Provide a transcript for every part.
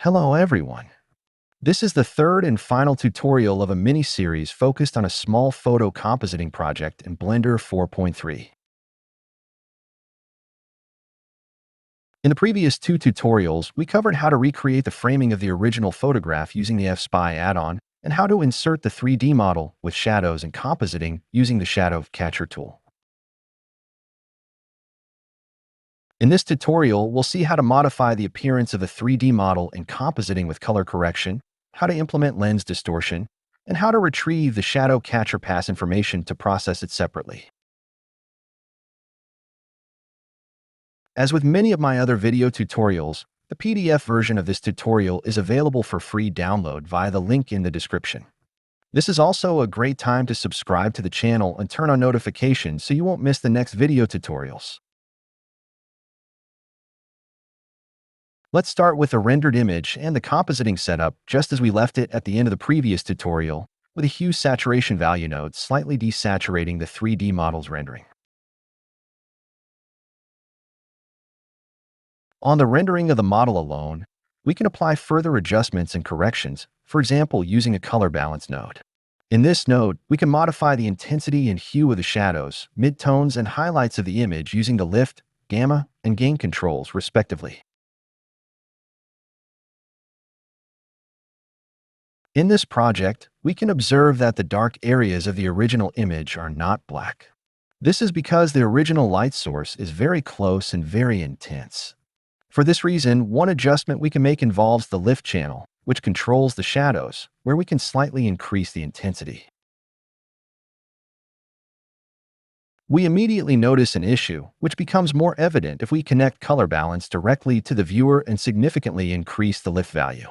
Hello everyone. This is the third and final tutorial of a mini-series focused on a small photo compositing project in Blender 4.3. In the previous two tutorials, we covered how to recreate the framing of the original photograph using the FSpy add-on and how to insert the 3D model with shadows and compositing using the Shadow Catcher tool. In this tutorial, we'll see how to modify the appearance of a 3D model in compositing with color correction, how to implement lens distortion, and how to retrieve the Shadow Catcher Pass information to process it separately. As with many of my other video tutorials, the PDF version of this tutorial is available for free download via the link in the description. This is also a great time to subscribe to the channel and turn on notifications so you won't miss the next video tutorials. Let's start with a rendered image and the compositing setup just as we left it at the end of the previous tutorial, with a hue saturation value node slightly desaturating the 3D model's rendering. On the rendering of the model alone, we can apply further adjustments and corrections, for example using a color balance node. In this node, we can modify the intensity and hue of the shadows, midtones, and highlights of the image using the lift, gamma, and gain controls, respectively. In this project, we can observe that the dark areas of the original image are not black. This is because the original light source is very close and very intense. For this reason, one adjustment we can make involves the lift channel, which controls the shadows, where we can slightly increase the intensity. We immediately notice an issue, which becomes more evident if we connect color balance directly to the viewer and significantly increase the lift value.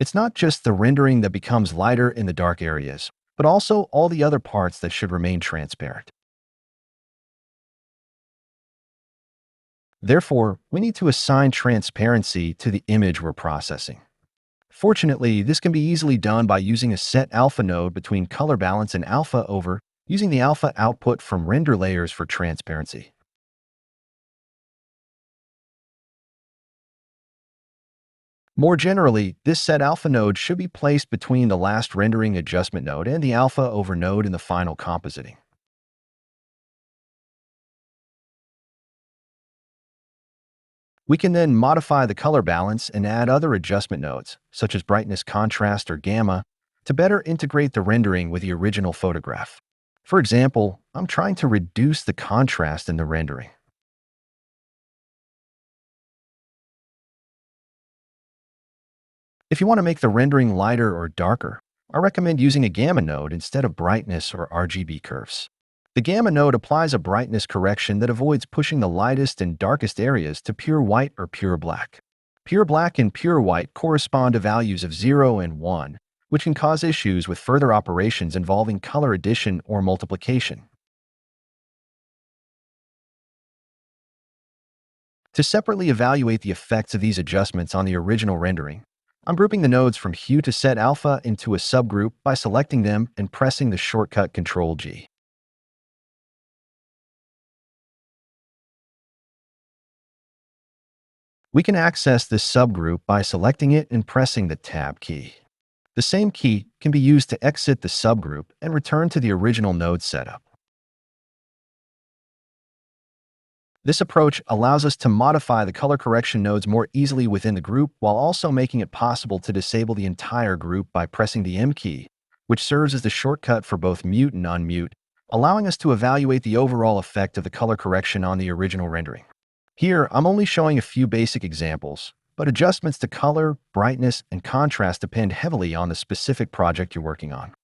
It's not just the rendering that becomes lighter in the dark areas, but also all the other parts that should remain transparent. Therefore, we need to assign transparency to the image we're processing. Fortunately, this can be easily done by using a set alpha node between color balance and alpha over using the alpha output from render layers for transparency. More generally, this set alpha node should be placed between the last rendering adjustment node and the alpha over node in the final compositing. We can then modify the color balance and add other adjustment nodes, such as brightness, contrast, or gamma, to better integrate the rendering with the original photograph. For example, I'm trying to reduce the contrast in the rendering. If you want to make the rendering lighter or darker, I recommend using a gamma node instead of brightness or RGB curves. The gamma node applies a brightness correction that avoids pushing the lightest and darkest areas to pure white or pure black. Pure black and pure white correspond to values of 0 and 1, which can cause issues with further operations involving color addition or multiplication. To separately evaluate the effects of these adjustments on the original rendering, I'm grouping the nodes from hue to set alpha into a subgroup by selecting them and pressing the shortcut Ctrl-G. We can access this subgroup by selecting it and pressing the Tab key. The same key can be used to exit the subgroup and return to the original node setup. This approach allows us to modify the color correction nodes more easily within the group while also making it possible to disable the entire group by pressing the M key, which serves as the shortcut for both mute and unmute, allowing us to evaluate the overall effect of the color correction on the original rendering. Here, I'm only showing a few basic examples, but adjustments to color, brightness, and contrast depend heavily on the specific project you're working on.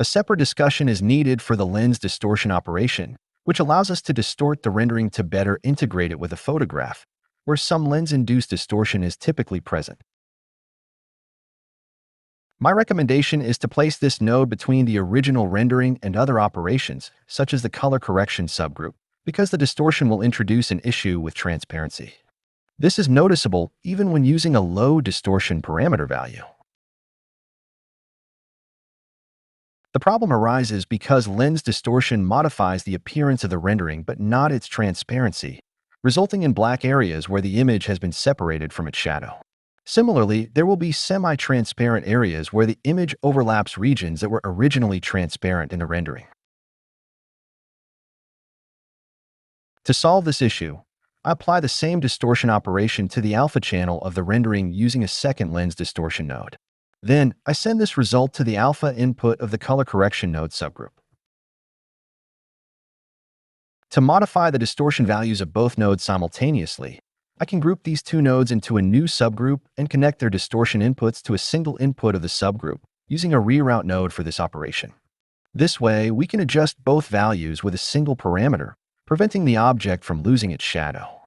A separate discussion is needed for the lens distortion operation, which allows us to distort the rendering to better integrate it with a photograph, where some lens-induced distortion is typically present. My recommendation is to place this node between the original rendering and other operations, such as the color correction subgroup, because the distortion will introduce an issue with transparency. This is noticeable even when using a low distortion parameter value. The problem arises because lens distortion modifies the appearance of the rendering but not its transparency, resulting in black areas where the image has been separated from its shadow. Similarly, there will be semi-transparent areas where the image overlaps regions that were originally transparent in the rendering. To solve this issue, I apply the same distortion operation to the alpha channel of the rendering using a second lens distortion node. Then, I send this result to the alpha input of the color correction node subgroup. To modify the distortion values of both nodes simultaneously, I can group these two nodes into a new subgroup and connect their distortion inputs to a single input of the subgroup, using a reroute node for this operation. This way, we can adjust both values with a single parameter, preventing the object from losing its shadow.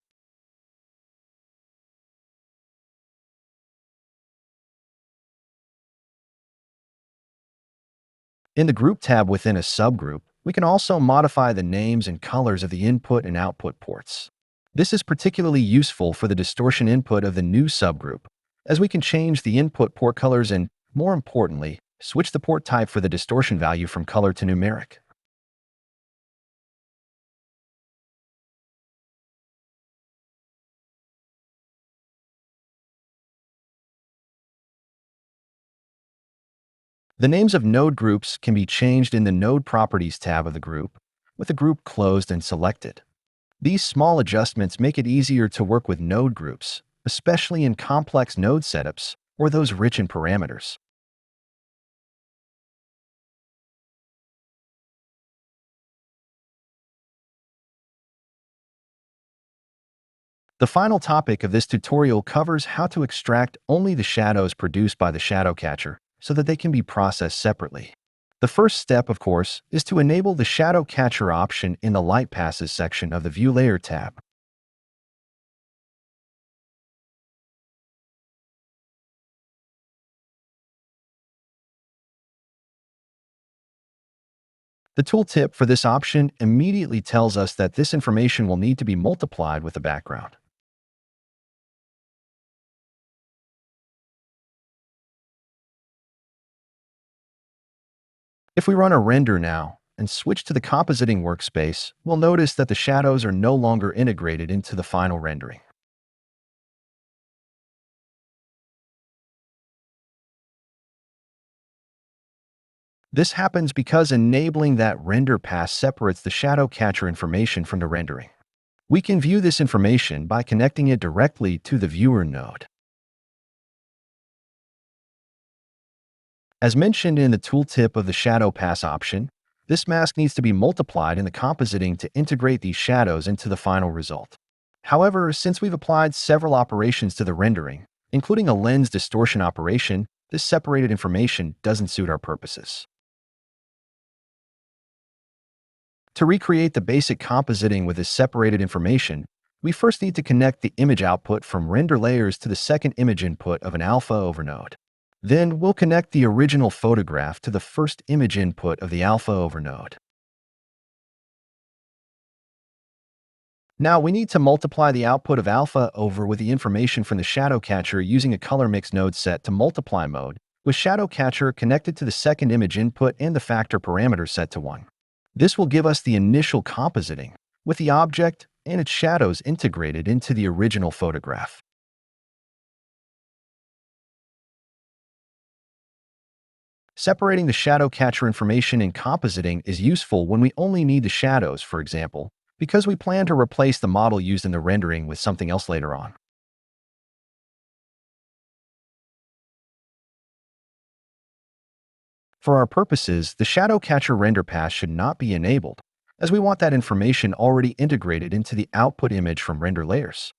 In the Group tab within a subgroup, we can also modify the names and colors of the input and output ports. This is particularly useful for the distortion input of the new subgroup, as we can change the input port colors and, more importantly, switch the port type for the distortion value from color to numeric. The names of node groups can be changed in the Node Properties tab of the group, with the group closed and selected. These small adjustments make it easier to work with node groups, especially in complex node setups or those rich in parameters. The final topic of this tutorial covers how to extract only the shadows produced by the shadow catcher so that they can be processed separately. The first step, of course, is to enable the shadow catcher option in the Light Passes section of the View Layer tab. The tooltip for this option immediately tells us that this information will need to be multiplied with the background. If we run a render now and switch to the compositing workspace, we'll notice that the shadows are no longer integrated into the final rendering. This happens because enabling that render pass separates the shadow catcher information from the rendering. We can view this information by connecting it directly to the viewer node. As mentioned in the tooltip of the shadow pass option, this mask needs to be multiplied in the compositing to integrate these shadows into the final result. However, since we've applied several operations to the rendering, including a lens distortion operation, this separated information doesn't suit our purposes. To recreate the basic compositing with this separated information, we first need to connect the image output from render layers to the second image input of an alpha over node. Then we'll connect the original photograph to the first image input of the alpha over node. Now we need to multiply the output of alpha over with the information from the shadow catcher using a color mix node set to multiply mode, with shadow catcher connected to the second image input and the factor parameter set to 1. This will give us the initial compositing, with the object and its shadows integrated into the original photograph. Separating the shadow catcher information in compositing is useful when we only need the shadows, for example, because we plan to replace the model used in the rendering with something else later on. For our purposes, the shadow catcher render pass should not be enabled, as we want that information already integrated into the output image from render layers.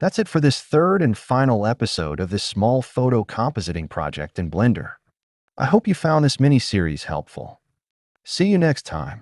That's it for this third and final episode of this small photo compositing project in Blender. I hope you found this mini-series helpful. See you next time.